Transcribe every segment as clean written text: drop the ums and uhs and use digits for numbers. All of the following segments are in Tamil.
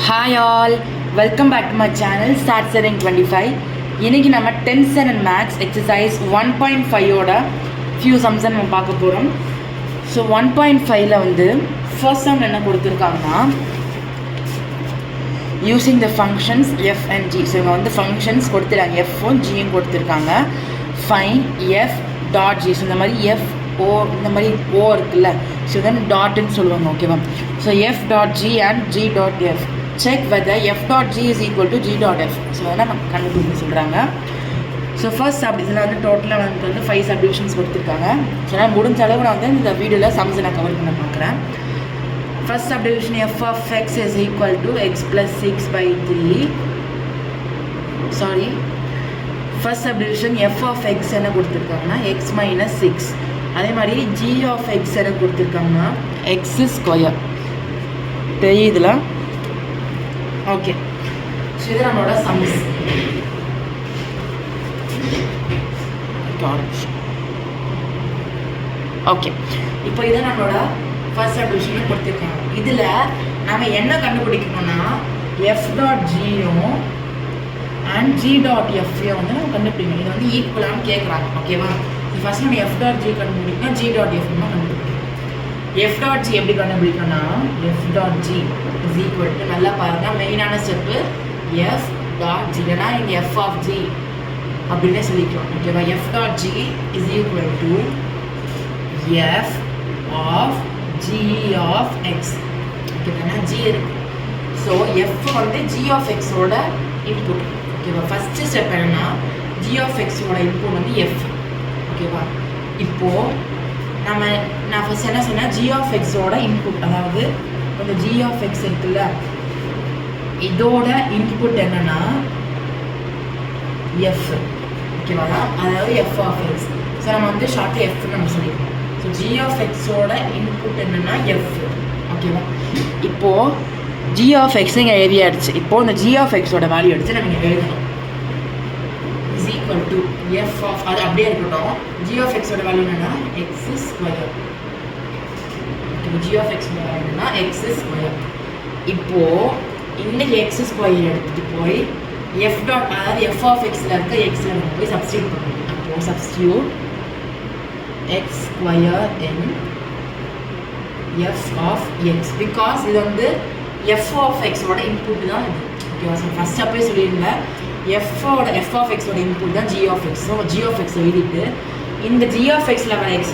Hi all, welcome back to my channel Start Setting 25. இன்னைக்கு நம்ம 10th standard maths exercise 1.5 ஓட few sums நம்ம பார்க்க போறோம். So 1.5ல வந்து first sum என்ன கொடுத்திருக்காங்கன்னா using the functions f and g. So இங்க வந்து functions கொடுத்திருக்காங்க, f உம் g உம் கொடுத்திருக்காங்க. Find f dot g. So இந்த மாதிரி f o இந்த மாதிரி o இருக்குல்ல, so then dot ன்னு சொல்லுவாங்க, ஓகேவா? So f dot g and g dot f. Check whether f dot g is equal to g dot f. So அதான் நம்ம கண்டுபிடிக்க சொல்கிறாங்க. ஸோ ஃபர்ஸ்ட் இதில் வந்து டோட்டலாக வந்து 5 சப்டிவிஷன்ஸ் கொடுத்துருக்காங்க. ஸோ நான் முடிஞ்ச அளவு நான் வந்து இந்த வீடியோவில் சம்ஸ் நான் கவர் பண்ண பார்க்குறேன். First subdivision f of x is equal to x plus 6 by 3. Sorry, first subdivision f of x என்ன கொடுத்துருக்காங்கன்னா x minus 6. அதே மாதிரி g of x என்ன கொடுத்துருக்காங்கன்னா x ஸ்கொயர். தெரியுதுல? ஓகே, ஸோ இது நம்மளோட சம்ஸ். ஓகே, இப்போ இதை நம்மளோட ஃபர்ஸ்ட் சப்டிவிஷன் கொடுத்துருக்காங்க. இதில் நம்ம என்ன கண்டுபிடிக்கணும்னா எஃப் டாட் ஜியும் அண்ட் ஜி டாட் எஃப்ஐயும் வந்து நம்ம கண்டுபிடிக்கணும். இது வந்து ஈக்குவலானு கேட்குறாங்க, ஓகேவா? ஃபர்ஸ்ட் நம்ம எஃப் டாட் ஜி கண்டுபிடிக்கணும், ஜி டாட் எஃப் கண்டுபிடிக்கணும். எஃப் டாட் ஜி எப்படி கண்டுபிடிக்கணும்னா F dot G is equal to, நல்லா பாருங்கள், மெயினான ஸ்டெப்பு எஃப் டாட் ஜி, ஏன்னா இங்கே எஃப் ஆஃப் ஜி அப்படின்னே சொல்லிக்கலாம், ஓகேவா? F dot G is equal to F of G of X, ஓகேவா? ஜி இருக்கு, ஸோ எஃப் வந்து ஜி ஆஃப் எக்ஸோட இன்புட், ஓகேவா? ஃபஸ்ட்டு ஸ்டெப் என்னன்னா ஜி ஆஃப் எக்ஸோட இன்புட் வந்து எஃப், ஓகேவா? இப்போது நான் ஃபஸ்ட் என்ன சொன்னேன், ஜி ஆஃப் எக்ஸோட இன்புட், அதாவது இந்த ஜி ஆஃப் எக்ஸ் இருக்குல்ல, இதோட இன்புட் என்னன்னா எஃப், ஓகேவா? அதாவது எஃப் ஆஃப் எக்ஸ். ஸோ நம்ம வந்து ஷார்ட்டாக எஃப்னு நம்ம சொல்லிடுவோம். ஸோ ஜி ஆஃப் எக்ஸோட இன்புட் என்னன்னா எஃப், ஓகேவா? இப்போது ஜி ஆஃப் எக்ஸ் இங்கே எழுதியாடுச்சு. இப்போது இந்த ஜி ஆஃப் எக்ஸோட வேல்யூ எடுத்து நம்ம இங்கே எழுதணும். Is equal to F of, அது அப்படியே இருக்கட்டும். ஜி ஆஃப் எக்ஸோட வேல்யூ என்னன்னா X square, okay? G of எக்ஸோட வேல்யூ என்னன்னா எக்ஸ் ஸ்கொயர். இப்போது இந்த எக்ஸ் ஸ்கொயர் எடுத்துகிட்டு போய் எஃப் டாட், அதாவது எஃப் ஆஃப் எக்ஸில் இருக்க எக்ஸில் நம்ம போய் சப்ஸ்டியூட் பண்ணணும். அப்போது substitute X square in F of X, because இது வந்து எஃப் ஆஃப் எக்ஸோட இன்புட் தான் இது, ஓகேவா? ஸோ ஃபஸ்ட் அப்போயே சொல்லியிருந்தேன், எஃப் ஆஃப் எக்ஸோட இன்புட் தான் G of X. So G of X எழுதிட்டு இந்த ஜி ஆஃப் எக்ஸில் வர எக்ஸ்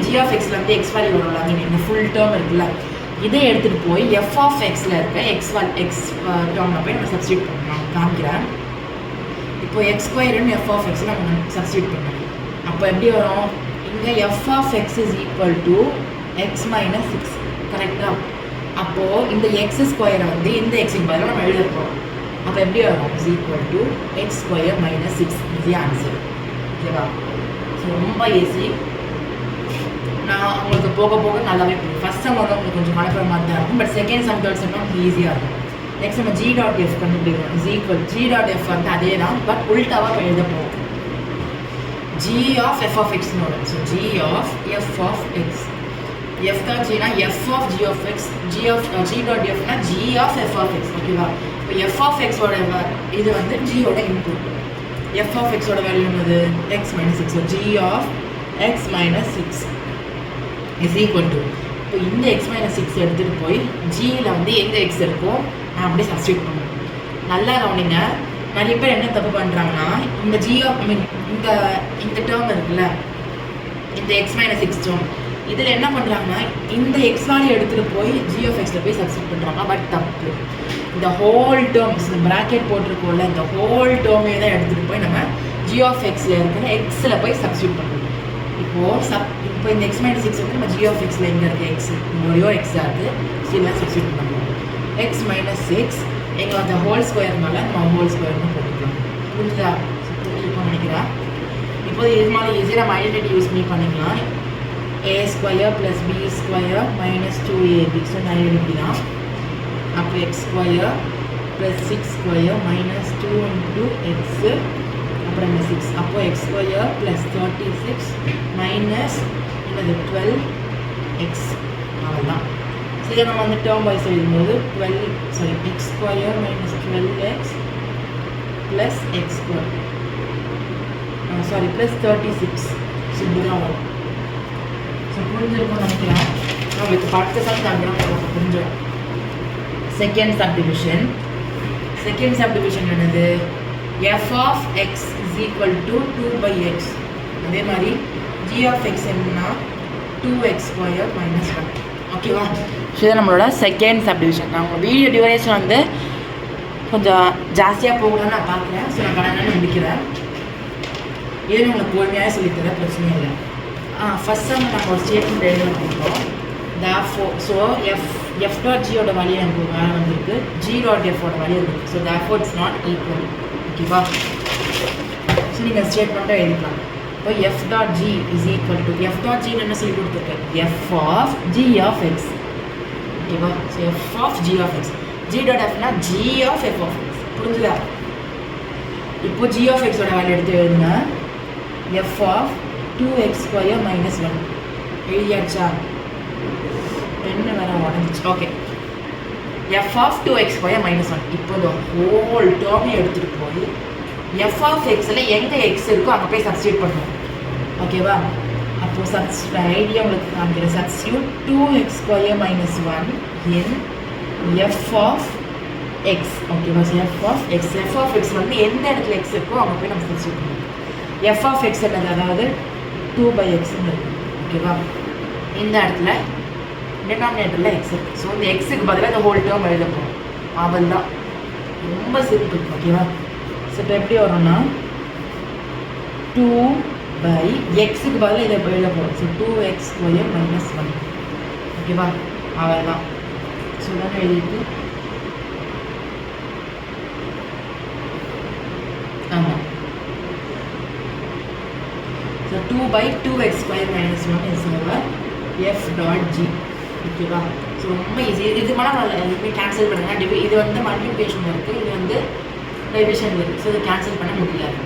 ஜி ஆஃப் எக்ஸில் வந்து எக்ஸ் வேல்யூ வரும், இந்த ஃபுல் டேர்ம் இருக்குல்ல, இதை எடுத்துகிட்டு போய் எஃப் ஆஃப் எக்ஸில் இருக்க எக்ஸ் டேர்மில் போய் நம்ம சப்ஸ்டியூட் பண்ணலாம். காமிக்கிறேன். இப்போ எக்ஸ் ஸ்கொயர்னு எஃப் ஆஃப் எக்ஸில் நம்ம சப்ஸ்டியூட் பண்ணலாம். அப்போ எப்படி வரும், இங்கே F of X is equal to X minus 6, கரெக்டாக? அப்போது இந்த எக்ஸ் ஸ்கொயரை வந்து இந்த எக்ஸுக்கு பதிலாக நம்ம எழுத போகிறோம். அப்போ எப்படி வரும், is equal to X square minus 6, இது ஆன்சர், ஓகேவா? ஸோ ரொம்ப ஈஸி. நான் உங்களுக்கு போக போக நல்லாவே புரியும். ஃபஸ்ட் சம் வந்து உங்களுக்கு கொஞ்சம் மனப்பட மாதிரி தான் இருக்கும், but second sum third sum நமக்கு ஈஸியாக இருக்கும். நெக்ஸ்ட் நம்ம ஜி டாட் எஃப் கண்டுபிடிக்கணும். Is equal G dot F வந்து அதே தான், பட் உள்டாவாக எழுத போகும். ஜி ஆஃப் எஃப் ஆஃப் எக்ஸ்னு வரும். So G of F of X, F dot ஜினா F of G of X, G dot எஃப்னா G of F of X, ஓகேவா? இப்போ எஃப் ஆஃப் எக்ஸோட இது வந்து ஜியோட இன்புட். எஃப் ஆஃப் எக்ஸோட வேல்யூ என்னது, X minus 6. So G of X minus 6 is equal to, இப்போ இந்த எக்ஸ் மைனஸ் 6 எடுத்துகிட்டு போய் ஜியில் வந்து எங்கே எக்ஸ் இருக்கோ நான் அப்படியே சப்ஸ்டியூட் பண்ணுவேன். நல்லா கவனிங்க, நிறைய பேர் என்ன தப்பு பண்ணுறாங்கன்னா இந்த ஜி ஆஃப் இந்த டேர்ம் இருக்குல்ல, இந்த எக்ஸ் மைனஸ் 6 டேர்ம், இதில் என்ன பண்ணுறாங்கன்னா இந்த எக்ஸ் வேல்யூ எடுத்துகிட்டு போய் ஜி ஆஃப் எக்ஸில் போய் சப்ஸ்டியூட் பண்ணுறாங்க. பட் தப்பு. இந்த ஹோல் டேர்ம்ஸ், இந்த ப்ராக்கெட் போட்டிருக்கோம்ல, இந்த ஹோல் டேர்மே தான் எடுத்துகிட்டு போய் நம்ம ஜி ஆஃப் எக்ஸில் இருக்கிற எக்ஸில் போய் சப்ஸ்டியூட் பண்ணுறோம். இப்போ இந்த எக்ஸ் மைனஸ் 6 வந்து நம்ம ஜி ஆஃப் எக்ஸில் எங்கே இருக்குது, எக்ஸ் ஒரே எக்ஸாக இருக்குது, சீலாம் சப்ஸ்டியூட் பண்ணுறோம். எக்ஸ் மைனஸ் 6 எங்கே அந்த ஹோல் ஸ்கொயர்னால நம்ம ஹோல் ஸ்கொயர்னு போட்டுக்கலாம். புரிஞ்சுதா? இப்போ நினைக்கிறேன். இப்போ இது மாதிரி ஈஸியாக நம்ம ஐடென்டிட்டி யூஸ் பண்ணி பண்ணிக்கலாம். a square plus b square minus 2ab. So நான் எழுதிக்கலாம். அப்போ X square plus 6 square minus 2 into x, அப்புறம் இந்த 6. அப்போ எக்ஸ் ஸ்கொயர் ப்ளஸ் 36 மைனஸ் என்னது 12 எக்ஸ், அவ்வளோதான். இதை நம்ம வந்து டேர்ம் வைஸ் எழுதும்போது X square minus 12x plus X square plus 36 இப்படி தான் வரும். ஸோ புரிஞ்சிருக்கும்னு நினைக்கிறேன். உங்களுக்கு படுத்த சம் தான் புரிஞ்சிடும். செகண்ட் சப்டிவிஷன் என்னது? F of X is equal to 2/x. அதே மாதிரி ஜி ஆஃப் எக்ஸ் என்னன்னா 2x ஸ்கொயர் மைனஸ் 1. ஓகேவா? ஸோ இது நம்மளோட செகண்ட் சப்டிவிஷன். நான் உங்கள் வீடியோ டியூரேஷன் வந்து கொஞ்சம் ஜாஸ்தியாக போகலான்னு நான் பார்க்குறேன். ஸோ நான் கடனை முடிக்கிறேன். இது உங்களுக்கு பொறுமையாக சொல்லித்தரேன், பிரச்சனை இல்லை. ஃபஸ்ட் சம் நம்ம ஒரு ஸ்டேட்மெண்ட் எழுத போகிறோம். ஸோ எஃப் டாட் ஜியோட வேல்யூ எனக்கு வேலை வந்திருக்கு, ஜி டாட் எஃபோட வேல்யூ இருக்குது. So therefore it's not equal. ஓகேவா? ஸோ நீங்கள் ஸ்டேட்மெண்ட்டாக எழுதிக்கலாம். இப்போ F dot G is equal to F dot ஜின்னு என்ன சொல்லி கொடுத்துருக்கேன்? F of G of X. ஓகேவா? So F of G of X. G dot எஃப்னா G of F of X. புரிஞ்சுதா? இப்போ ஜி ஆஃப் எக்ஸோட வேல்யூ எடுத்து எழுதுங்க. F of 2x square minus 1 எழுதியாச்சா? என்ன வேற உடஞ்சிச்சு. Okay, F of 2x square minus 1. இப்போ இந்த ஹோல் டேர்மையும் எடுத்துகிட்டு போய் எஃப் ஆஃப் எக்ஸில் எங்கே எக்ஸ் இருக்கோ அங்கே போய் சப்ஸ்டியூட் பண்ணுவோம். ஓகேவா? அப்போது ஐடியா உங்களுக்கு காமிக்கிறேன். Substitute 2x square minus 1 in F of X. ஓகேவா? எஃப் ஆஃப் எக்ஸ் வந்து எந்த இடத்துல எக்ஸ் இருக்கோ அங்கே போய் நம்ம சப்ஸ்டியூட் பண்ணுவோம். எஃப் ஆஃப் எக்ஸ் என்னது? அதாவது 2/xன்னு இருக்குது. ஓகேவா? இந்த இடத்துல டினாமினேட்டரில் எக்ஸ் இருக்குது. ஸோ இந்த எக்ஸுக்கு பதிலாக இந்த ஹோல் டேர்ம் எழுத போகிறோம். அவள் தான் ரொம்ப சிம்பிள். ஓகேவா? ஸோ இப்போ எப்படி வரும்னா 2/xக்கு பதிலாக இதை எழுத போகிறோம். So 2x square minus 1. ஓகேவா? அவள் தான். ஸோ தானே எழுதிட்டு ஆமாம். So 2/2x square minus 1 is our f dot g. ஓகேவா? ஸோ ரொம்ப ஈஸி. இது மேலே எதுவுமே கேன்சல் பண்ணுங்க. இது வந்து மல்டிப்ளிகேஷன் இருக்குது, இது வந்து டிவிஷன் இருக்குது. ஸோ இதை கேன்சல் பண்ண முடியாது.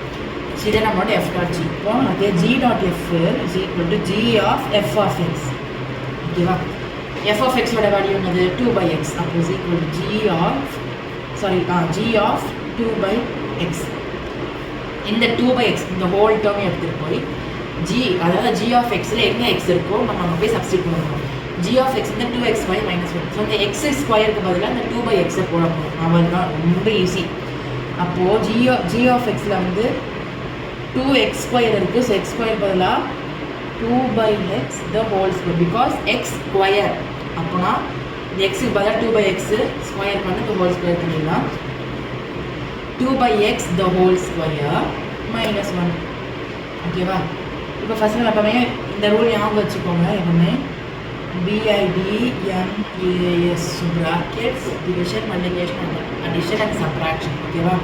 ஸோ இதை நம்மளோட எஃப் டாட் ஜி. இப்போ அதே G dot F is equal to G of F of X. ஓகேவா? எஃப் ஆஃப் எக்ஸோட வேல்யூ என்னது? 2/x. அப்போ is equal to G of 2/x. இந்த 2/x இந்த ஹோல் டேர்ம் எடுத்துகிட்டு போய் ஜி, அதாவது ஜி ஆஃப் எக்ஸில் எங்கே எக்ஸ் இருக்கோ நம்ம போய் சப்ஸ்டியூட் பண்ணுவோம். ஜி ஆஃப் எக்ஸ் இந்த 2x ஸ்கொயர் மைனஸ் 1. ஸோ இந்த எக்ஸ் ஸ்கொயருக்கு பதிலாக இந்த 2/xஐ போட போகிறோம். அவள் தான் ரொம்ப ஈஸி. அப்போது ஜி ஆஃப் எக்ஸில் வந்து 2x ஸ்கொயர் இருக்குது. ஸோ எக்ஸ் ஸ்கொயர் பதிலாக 2/x the whole square, because X square. அப்போனா இந்த எக்ஸுக்கு பதிலாக 2/x ஸ்கொயர் பண்ணி இந்த ஹோல் ஸ்கொயர் பண்ணிடலாம். 2/x the whole square minus 1. ஓகேவா? இப்போ ஃபஸ்ட்டு நம்ம எப்பவுமே இந்த ரூல் ஞாபகம் வச்சுக்கோங்க. எப்பவுமே BIDMAS brackets division, multiplication, addition and subtraction. ஓகேவா?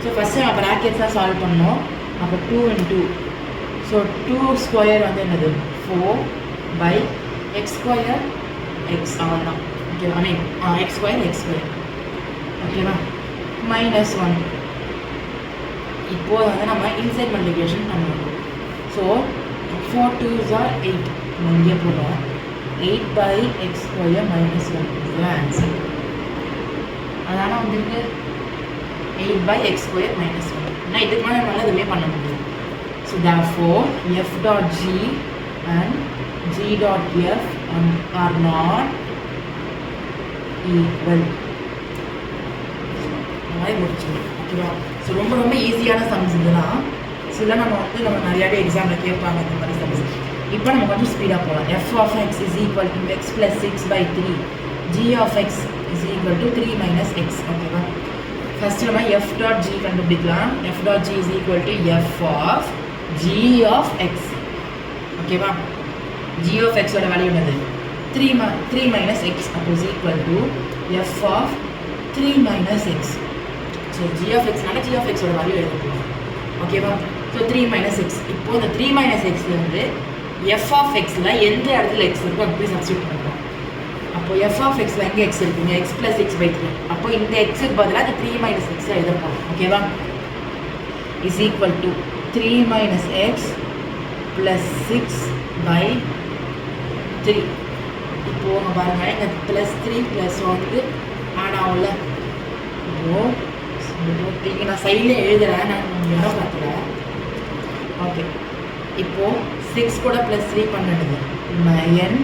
ஸோ ஃபஸ்ட்டு நம்ம ப்ராக்கெட்ஸ் தான் சால்வ் பண்ணோம். அப்போ 2 × 2. ஸோ 2 ஸ்கொயர் வந்து என்னது? 4/x square X. அவள் தான். ஓகேவா? ஐ மீன் எக்ஸ் ஸ்கொயர். ஓகேவா? மைனஸ் 1. இப்போது வந்து நம்ம இன்சைட் மல்டிப்ளிகேஷன் பண்ணுவோம். So 4 2s are 8. நம்ம இங்கே போடுறோம். 8/x ஸ்கொயர் மைனஸ் 1 இதுதான் ஆன்சர். அதனால் வந்துட்டு 8/x ஸ்கொயர் மைனஸ் 1. ஏன்னா இதுக்கு மேலே நம்மளால் எதுவுமே பண்ண முடியும். So therefore f dot g and g dot f are not equal. இந்த மாதிரி முடிச்சிடும். ஓகேவா? ஸோ ரொம்ப ரொம்ப ஈஸியான சம்ஸ் இதெல்லாம். ஸோ இதெல்லாம் நம்ம நிறையாவே எக்ஸாமில் கேட்பாங்க இந்த மாதிரி சம்ஸ். இப்போ நம்ம கொஞ்சம் ஸ்பீடாக போகலாம். F of X is equal to X plus 6/3. G of X is equal to 3 minus X. ஓகேவா? ஃபஸ்ட்டு நம்ம எஃப் டாட் ஜி கண்டுபிடிக்கலாம். F dot G is equal to F of G of X. ஓகேவா? ஜி ஆஃப் எக்ஸோட வேல்யூ என்னது? 3 மைனஸ் எக்ஸ். அப்போ is equal to F of 3 minus X. So G of எக்ஸ்னால ஜி ஆஃப் எக்ஸோட வேல்யூ எழுதணும். ஓகேவா? So 3 minus X. இப்போது இந்த 3 மைனஸ் எக்ஸில் வந்து எஃப் ஆஃப் எக்ஸில் எந்த இடத்துல எக்ஸ் இருக்கோ அங்கே போய் சப்ஸ்டியூட் பண்ணுறோம். அப்போது எஃப் ஆஃப் எக்ஸில் எங்கே எக்ஸ் இருக்குங்க? X plus 6/3. அப்போ இந்த எக்ஸுக்கு பதிலாக இந்த 3 மைனஸ் எக்ஸில் எழுதப்போம். ஓகேவா? Is equal to 3 minus X plus 6/3. இப்போது உங்கள் பாருங்கள் இந்த +3 + 1 ஆட் ஆகும்ல. இப்போது இங்கே நான் சைடில் எழுதுகிறேன், நான் இடம் பார்த்துறேன். ஓகே, இப்போது 6 கூட +3 பண்ணிடுது 9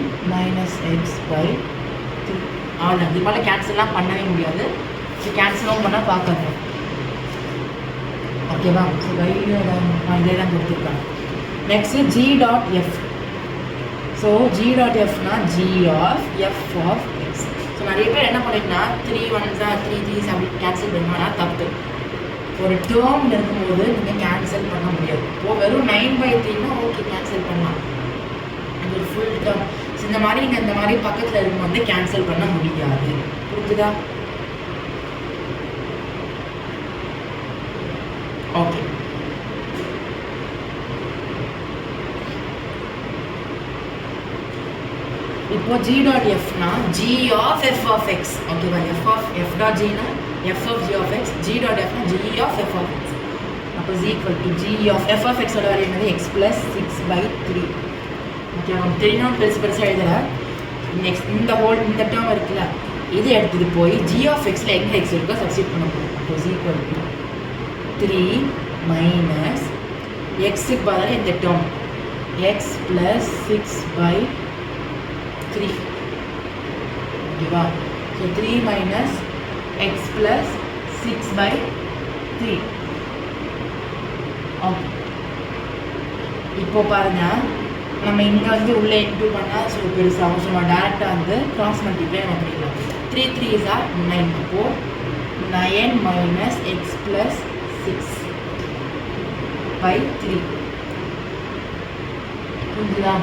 - x/3. அவ்வளோதான். இது மேலே கேன்சல்லாம் பண்ணவே முடியாது. ஸோ கேன்சலும் பண்ணால் பார்க்காது. ஓகேவா? ஸோ கையில் இதே தான் கொடுத்துருக்காங்க. Next g.f. So g.fனா g(f)(x). So நிறைய பேர் என்ன பண்ணிட்டுனா 3 1s 3 3s அப்படி கேன்சல் பண்ணுவாங்கன்னா தப்பு. ஒரு டேர்ம் இருக்கும்போது நீங்கள் கேன்சல் பண்ண முடியாது. இப்போது வெறும் 9/3னா ஓகே கேன்சல் பண்ணலாம். அது ஒரு ஃபுல் டேர்ம். ஸோ இந்த மாதிரி நீங்கள் இந்த மாதிரி பக்கத்தில் இருக்கும்போது கேன்சல் பண்ண முடியாது. புரிஞ்சுதா? ஓகே, இப்போ g.fனா g(f)(x). ஓகேவா? f.g னா f(g)(x), g.fனா g(f)(x). அப்போ g(f)(x) ஓட வேல்யூ என்னது? x + 6/3. ஓகே, நம்ம தெரியும் பெருசாக எழுதுகிறேன். நெக்ஸ்ட் இந்த டேர்ம் இருக்குல்ல, இதை எடுத்துகிட்டு போய் g(x)ல எங்கே x இருக்கோ சப்ஸ்டிட் பண்ண போகும். அப்போ (3 - x)க்கு பதிலாக இந்த டேர்ம் x + 6/3. ஓகேவா? So 3 - x + 6/3. ஓகே, இப்போ பாருங்கள், நம்ம இங்கே வந்து உள்ளே இன்டூ பண்ணால் ஸோ பெருசாகும். ஸோ நம்ம டேரெக்டாக வந்து கிராஸ் மல்டிப்ளை நம்ம பண்ணிடலாம். 3 3s are 9. அப்போது 9 - x + 6/3. புரிஞ்சுதா?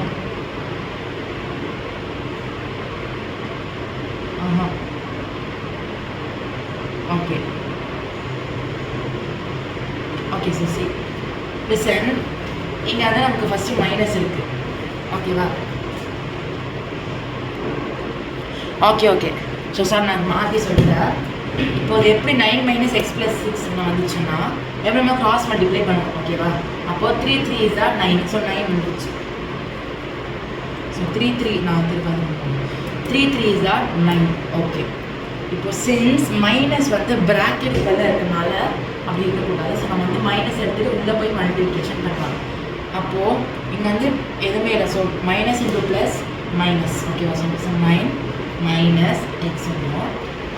Okay okay. So C listen, இங்கே வந்து நமக்கு ஃபஸ்ட்டு மைனஸ் இருக்குது. ஓகேவா? Okay okay. ஸோ சார் நான் மாற்றி சொல்லிட்டேன். இப்போ அது எப்படி 9 - x + 6 வந்துச்சுன்னா எப்படிமா கிராஸ் மல்டிப்ளை பண்ணுவோம். ஓகேவா? அப்போது 3 3s are 9. ஸோ 9 வந்துச்சு. ஸோ 3 3 நான் 3 3s are 9. ஓகே, இப்போ சின்ஸ் மைனஸ் வந்து ப்ராக்கெட்டுக்குள்ளே இருக்கனால அப்படி இருக்கக்கூடாது. ஸோ நம்ம வந்து மைனஸ் எடுத்துகிட்டு உள்ளே போய் மல்டிப்ளிகேஷன் பண்ணலாம். அப்போது இங்கே வந்து எதுவுமே இல்லை. So minus into plus minus. ஓகேவா? ஸோ 9 - x வரும்.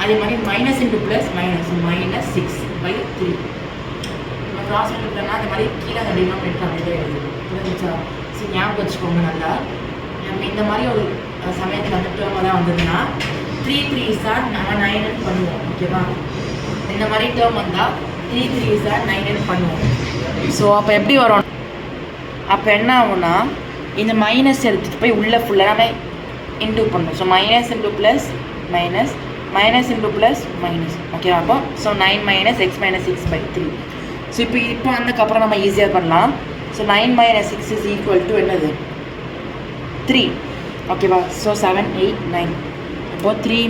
அதே மாதிரி மைனஸ் இன்டூ ப்ளஸ் மைனஸ், -6/3. நம்ம கிராஸ் மல்டிப்ளைனா அந்த மாதிரி கீழே அந்த டினாமினேட்டர் அப்படி தான் எழுதுது. புரிஞ்சுச்சா? ஸோ ஞாபகம் வச்சுக்கோங்க நல்லா. நம்ம இந்த மாதிரி ஒரு சமயத்தில் வந்து டேர்மாக தான் வந்ததுன்னா 3 3s are 9 பண்ணுவோம். ஓகேவா? இந்த மாதிரி டேர்ம் வந்தால் 3 3s are 9 பண்ணுவோம். ஸோ அப்போ எப்படி வரும்? அப்போ என்ன ஆகும்னா இந்த மைனஸ் எடுத்துகிட்டு போய் உள்ளே ஃபுல்லாக நம்ம இன்டூ பண்ணணும். So minus into plus minus, minus into plus minus. ஓகேவா? அப்போ ஸோ 9 - x - 6/3. ஸோ இப்போ அதுக்கப்புறம் நம்ம ஈஸியாக பண்ணலாம். ஸோ 9 - 6 is equal to என்னது? 3. ஓகேவா? ஸோ 7 8 9. அப்போது 3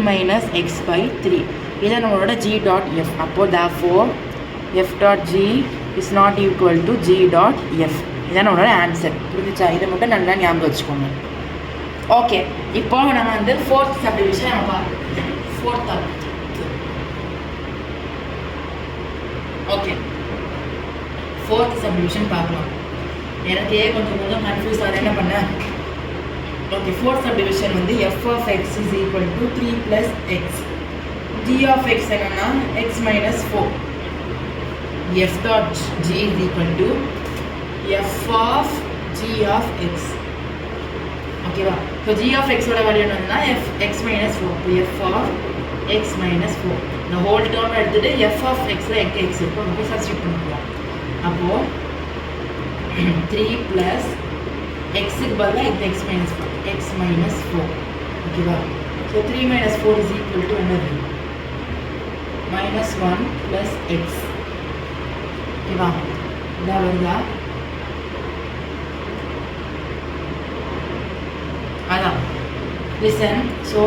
- x/3. இதை நம்மளோட g.f. அப்போது therefore f.g is not equal to g.f. இதான் நம்மளோட ஆன்சர். புரிஞ்சுச்சா? இதை மட்டும் நல்லா ஞாபகம் வச்சுக்கோங்க. ஓகே, இப்போ நம்ம வந்து 4th சப்டிவிஷன் நம்ம பார்க்கலாம். 4th. ஓகே, 4th சப்டிவிஷன் பார்க்கலாம். எனக்கு கொஞ்சம் கன்ஃபியூஸ் ஆகுது, என்ன பண்ணேன்? ஓகே, 4th சப்டிவிஷன் வந்து f(x) is equal to 3 + x. g(x) என்னன்னா x - 4. f.g is equal to f(g)(x). ஓகேவா? ஸோ g(x) ஓட வேல்யூ என்னன்னா x - 4. f(x - 4). இந்த ஹோல் டேர்ம் எடுத்துகிட்டு f(x)ல எங்கே x இருக்கோ அங்கே சப்ஸ்டிட் பண்ணிக்கலாம். அப்போது 3 + x-க்கு பதிலாக x - 4. x - 4. ஓகேவா? ஸோ 3 - 4 is equal to என்னது? -1 + x. ஓகேவா? இதாக வருதா? அதான் லிசன். ஸோ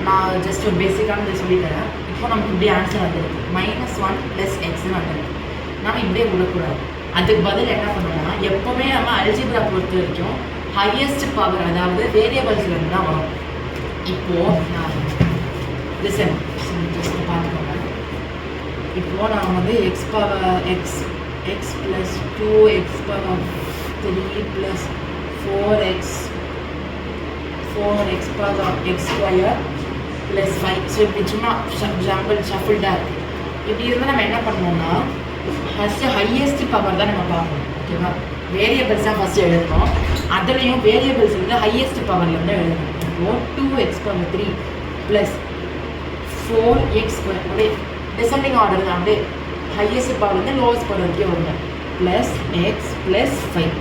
நான் ஜஸ்ட் ஒரு பேசிக்கான இதை சொல்லித்தரேன். இப்போ நமக்கு இப்படி ஆன்சர் வந்துருக்கு. -1 + xன்னு வந்துருக்கு. நம்ம இப்படியே விடக்கூடாது. அதுக்கு பதில் என்ன பண்ணணும்னா எப்போவுமே நம்ம அல்ஜிப்ரா பொறுத்த வரைக்கும் ஹையஸ்ட் பவர், அதாவது வேரியபிள்ஸ்லேருந்து தான் வரும். இப்போது நான் லிசன் ஜஸ்ட் பார்த்துக்கோங்க. இப்போது நான் வந்து X power X plus 2x power 3 plus 4x power X square plus 5. So இப்படி சும்மா ஷஃபிள்டாக இருக்குது. இப்படி இருந்தால் நம்ம என்ன பண்ணோம்னா ஃபஸ்ட்டு ஹையஸ்ட் பவர் தான் நம்ம பார்க்கணும். ஓகேவா? வேரியபிள்ஸ் தான் ஃபஸ்ட்டு எழுதணும். அதுலேயும் வேரியபிள்ஸ் வந்து ஹையஸ்ட் பவர்லேருந்து எழுதணும். இப்போது 2x power 3 plus 4x square அப்படியே டிசெண்டிங் ஆர்டர் தான், அப்படியே ஹையஸ்ட் பவர் வந்து லோவஸ்ட் பவர் வரைக்கும் வருங்க. Plus X plus 5.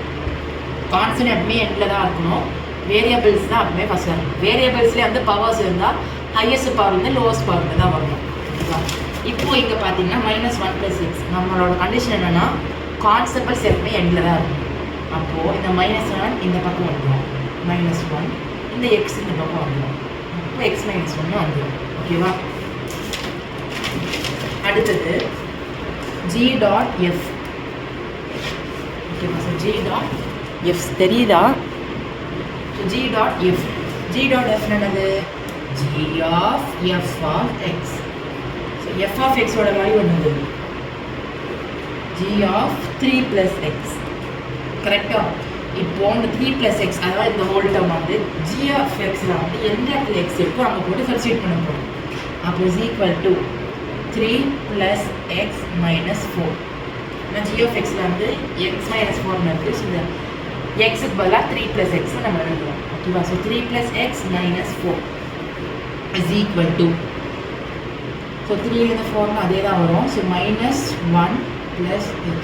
கான்ஸ்டன்ட் எப்பவுமே எண்டில் தான் இருக்கணும். வேரியபிள்ஸ் தான் எப்பவுமே ஃபஸ்ட்டாக இருக்கணும். வேரியபிள்ஸ்லேயே வந்து பவர்ஸ் இருந்தால் ஹையஸ்ட் பவர் வந்து லோவஸ்ட் பவரில் தான் வரணும். ஓகேவா? இப்போது இங்கே பார்த்தீங்கன்னா -1 + x நம்மளோட கண்டிஷன் என்னென்னா கான்ஸ்டபிள்ஸ் எப்பவுமே எண்டில் தான் இருக்கும். அப்போது இந்த -1 இந்த பக்கம் வந்துடும், -1 இந்த எக்ஸ் இந்த பக்கம் வந்துடும். அப்போ x - 1 வந்துடும். ஓகேவா? அடுத்தது g.f. ஓகேவா? ஸோ g.f தெரியுதா? ஸோ g.f என்னது? g of f of x. So f of x ஓட வேல்யூ என்னது? g of 3 + x. கரெக்டா? இப்போ இந்த 3 + x அதாவது இந்த ஹோல் டேர்ம் வந்து g of x வந்து எந்த இடத்துல x இருக்கோ அங்கே போட்டு சப்ஸ்டிட்யூட் பண்ண போகிறோம். அப்போ is equal to 3 + x - 4. நான் g of x வந்து x - 4 இருக்குது. ஸோ இந்த எக்ஸுக்கு பதிலாக 3 + x நம்ம எழுதுவோம். ஓகேவா? So 3 + x - 4 is equal to, so 3 4 அதே தான் வரும். ஸோ -1 + x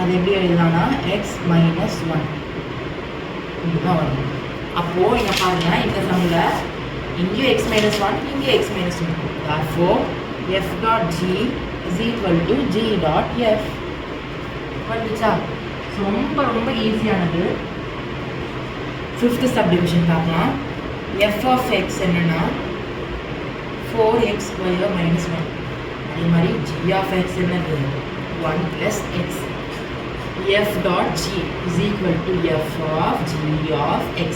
அது எப்படி எழுதலாம்னா x - 1 இதுதான் வரும். அப்போது இங்கே பாருங்கள், இந்த சம்மில் இங்கேயும் x - 1 இங்கே x - 1. therefore f.g is equal to g.f. வந்துச்சா? ஸோ ரொம்ப ரொம்ப ஈஸியானது. 5th சப்டிவிஷன் பார்க்கலாம். f of x என்னென்னா 4x ஸ்கொயர் - 1. அதே மாதிரி g of x என்னது? 1 + x. f.g is equal to f of g of x.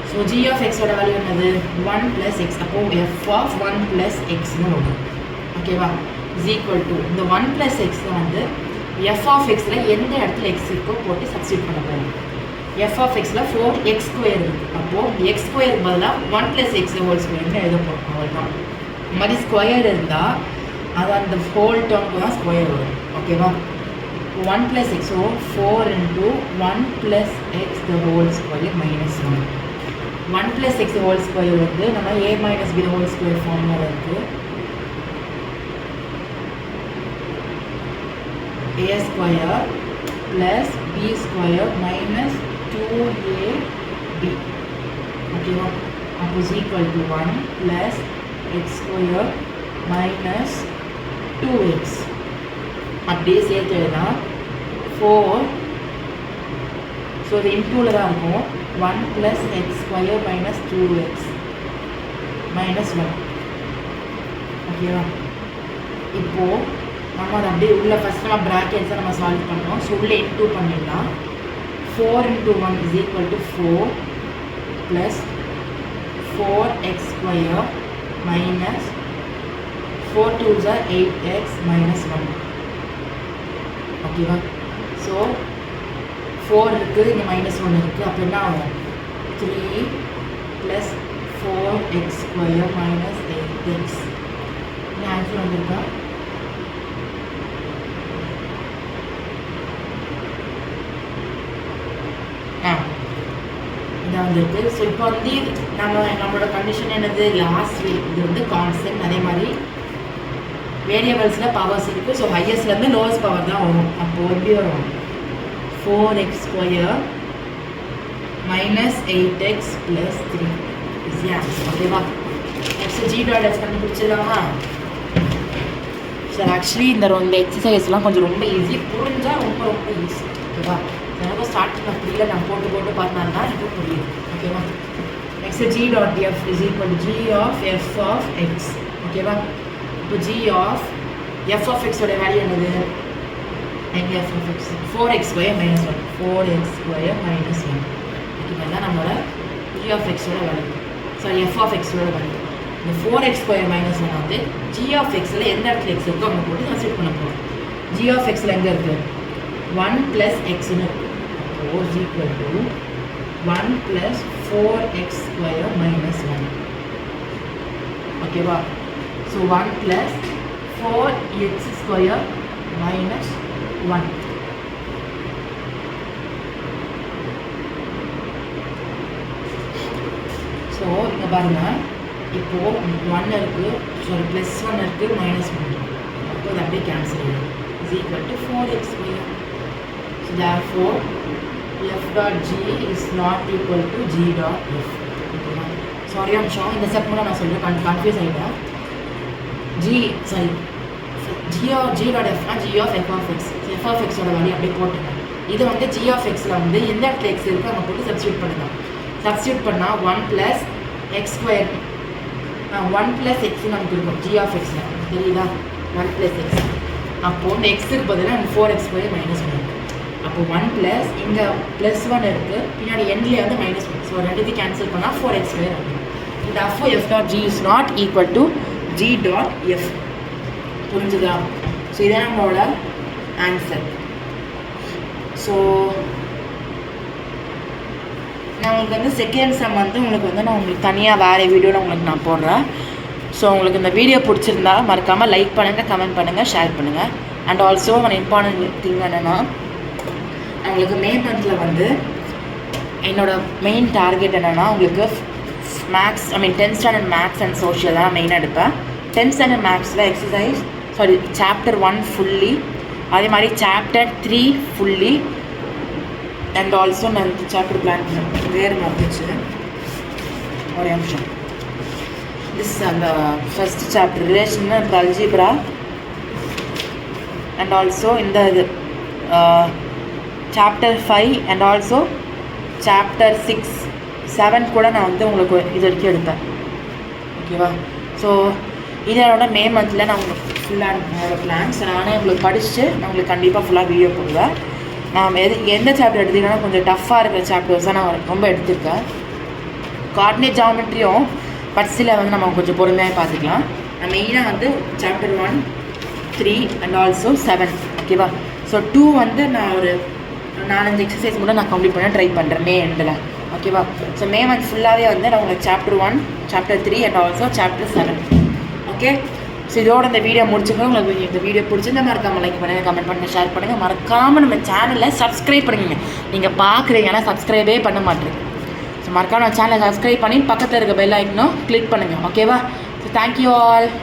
So g of x ஓட வேல்யூ என்னது? 1 + x. அப்போது f of 1 + xன்னு வரும். ஓகேவா? is equal to இந்த 1 + x வந்து f of xல எந்த இடத்துல x இருக்கோ போட்டு சப்ஸ்டிட்யூட் பண்ண போகிறோம். f of xல 4x ஸ்கொயர் இருக்குது. அப்போது x ஸ்கொயருக்கு பதிலாக 1 + x ஹோல் ஸ்கொயர்னு எழுத போகிறோம். அவ்வளோதான். இந்த மாதிரி ஸ்கொயர் இருந்தால் அது அந்த ஹோல் டேர்முக்கு தான் ஸ்கொயர் வரும். ஓகேவா? 1 + x, so 4 × 1 + x the whole square -1. 1 + x whole square வந்து நம்ம a - b whole square formula இருக்குது. a square plus b square minus 2ab. ஓகேவா? அப்போ is equal to 1 plus x square minus 2x. அப்படியே சேர்த்து எழுதா 4. ஸோ இது இன்டூவில் தான் இருக்கும். 1 plus x square minus 2x minus 1. ஓகேவா? இப்போது நம்ம அதை அப்படியே உள்ள ஃபஸ்ட் நம்ம ப்ராக்கெட்ஸை நம்ம சால்வ் பண்ணோம். ஸோ உள்ளே இன்டூ பண்ணிடலாம். 4 × 1 is equal to 4 plus 4x square minus 4 2s are 8x minus 1. ஓகேவா? ஸோ 4 இருக்குது, இங்கே -1 இருக்குது. அப்போ என்ன ஆகும்? 3 plus 4x square minus 8x. இந்த ஆன்சர் வந்திருக்கா? இதான் வந்திருக்கு. ஸோ இப்போ வந்து நம்மளோட கண்டிஷன் என்னது? லாஸ்ட் இது வந்து கான்ஸ்டன்ட். அதே மாதிரி வேரியபிள்ஸில் பவர்ஸ் இருக்குது. ஸோ ஹையஸ்ட்லேருந்து லோவஸ்ட் பவர் தான் வரும். அப்போது எப்படி வரும்? 4x square minus 8x plus 3 is the answer. ஓகேவா? Next g.f கண்டுபிடிச்சிடலாமா? சார் ஆக்சுவலி இந்த எக்ஸசைஸ்லாம் கொஞ்சம் ரொம்ப ஈஸி, புரிஞ்சால் ரொம்ப ரொம்ப ஈஸி. ஓகேவா? எனக்கு ஸ்டார்டிங்கில் புரியல, நான் போட்டு பார்த்தா எனக்கு புரியுது. ஓகேவா? Next g.f is equal to g of f of x. ஓகேவா? இப்போ g of f of x ஓட வேல்யூ என்னது? எங்கே f of x? 4x square minus 1. 4x square minus 1. ஓகேவா? தான் நம்மளோட ஜிஆஃப்எக்ஸோட வேல்யூ, சாரி எஃப்ஆஃப்எக்ஸோட வேல்யூ. இந்த 4x² மைனஸ் 1 வந்து ஜிஆஃப்எக்ஸில் எந்த இடத்துல எக்ஸ் இருக்கோ அவங்க போட்டு சப்ஸ்டிட்யூட் பண்ண போகிறோம். ஜிஆஃப்எக்ஸில் எங்கே இருக்குது 1 + xன்னு இருக்குது. அப்போது is equal to 1 + 4x² minus 1. ஓகேவா? So 1 + 4x² minus 1. ஸோ இங்கே பாருங்கள், இப்போது 1 இருக்குது, சாரி +1 இருக்குது, -1. அப்போ அது அப்படியே கேன்சல் ஆகிடும். Is equal to 4x². So therefore f.g is not equal to g.f. ஓகேவா? சாரி அம்சம் இந்த ஸ்டெப் மூலம் நான் சொல்கிறேன், கன்ஃபியூஸ் ஆகிட்டேன். g.f g.f(f)(x). f(x)ஓட வேல்யூ அப்படியே போட்டுங்க. இது வந்து g(x)ல் வந்து எந்த இடத்துல x இருக்கோ அங்கே போட்டு சப்ஸ்டியூட் பண்ணுங்க. சப்ஸ்டியூட் பண்ணால் 1 + x² 1 + x நமக்கு இருக்கும் g(x)ல், தெரியுதா? 1 + x. அப்போது இந்த x-க்கு பதிலாக 4x² மைனஸ் 1. அப்போது 1 + இங்கே +1 இருக்குது, பின்னாடி எண்ட்லேயே வந்து -1. ஸோ ரெண்டுத்தையும் கேன்சல் பண்ணால் 4x² ஆகும். இந்த f(g) is not equal to g.f. புரிஞ்சுதா? ஸோ இதான் நம்மளோட ஆன்சர். ஸோ நான் உங்களுக்கு வந்து செகண்ட் சம் வந்து உங்களுக்கு தனியாக வேறு வீடியோவில் உங்களுக்கு நான் போடுறேன். ஸோ உங்களுக்கு இந்த வீடியோ பிடிச்சிருந்தா மறக்காமல் லைக் பண்ணுங்கள், கமெண்ட் பண்ணுங்கள், ஷேர் பண்ணுங்கள். And also one important thing என்னென்னா, உங்களுக்கு மே மந்தில் வந்து என்னோடய மெயின் டார்கெட் என்னென்னா, உங்களுக்கு maths 10th standard maths and social தான் மெயினாக எடுப்பேன். 10th ஸ்டாண்டர்ட் மேக்ஸில் சாப்டர் 1 ஃபுல்லி, அதே மாதிரி சாப்டர் 3 ஃபுல்லி. அண்ட் ஆல்சோ நான் சாப்டர் பிளான் வேறு மறந்துச்சு, ஒரு நிமிஷம். அந்த first chapter relation and algebra. And also இந்த இது சாப்டர் 5 அண்ட் ஆல்சோ சாப்டர் 6, 7 கூட நான் வந்து உங்களுக்கு இது வரைக்கும் எடுப்பேன். ஓகேவா? ஸோ இதோட மே மந்தில் நான் உங்களுக்கு ஃபுல்லாக என்னோடய பிளான்ஸ் நானே உங்களுக்கு படிச்சுட்டு நான் உங்களுக்கு கண்டிப்பாக ஃபுல்லாக வீடியோ போடுவேன். நான் எந்த சாப்டர் எடுத்துக்கிட்டேன்னா கொஞ்சம் டஃப்பாக இருக்கிற சாப்டர்ஸ் தான் நான் ரொம்ப எடுத்திருக்கேன். கோஆர்டினேட் ஜியாமெட்ரியும் பட்ஸில் வந்து நம்ம கொஞ்சம் பொறுமையாக பார்த்துக்கலாம். நான் மெயினாக வந்து சாப்டர் 1, 3 அண்ட் ஆல்சோ 7. ஓகேவா? ஸோ 2 வந்து நான் ஒரு 4-5 எக்ஸசைஸ் கூட நான் கம்ப்ளீட் பண்ண ட்ரை பண்ணுறேன் மே எண்டில். ஓகேவா? ஸோ மே மந்த் ஃபுல்லாகவே வந்து நான் உங்களுக்கு chapter 1, chapter 3 and also chapter 7. Okay? So இதோட இந்த வீடியோ முடிச்சுக்கோங்க. உங்களுக்கு இந்த வீடியோ பிடிச்சிருந்தா மறக்காமல் லைக் பண்ணுங்கள், கமெண்ட் பண்ணுங்கள், ஷேர் பண்ணுங்கள். மறக்காமல் நம்ம சேனலை சப்ஸ்கிரைப் பண்ணுங்க. நீங்கள் பார்க்குறீங்க ஆனால் சப்ஸ்கிரைபே பண்ண மாட்டேங்க. ஸோ மறக்காமல் நம்ம சேனலை சப்ஸ்கிரைப் பண்ணி பக்கத்தில் இருக்க பெல் ஐக்கனும் கிளிக் பண்ணுங்கள். ஓகேவா? So thank you all.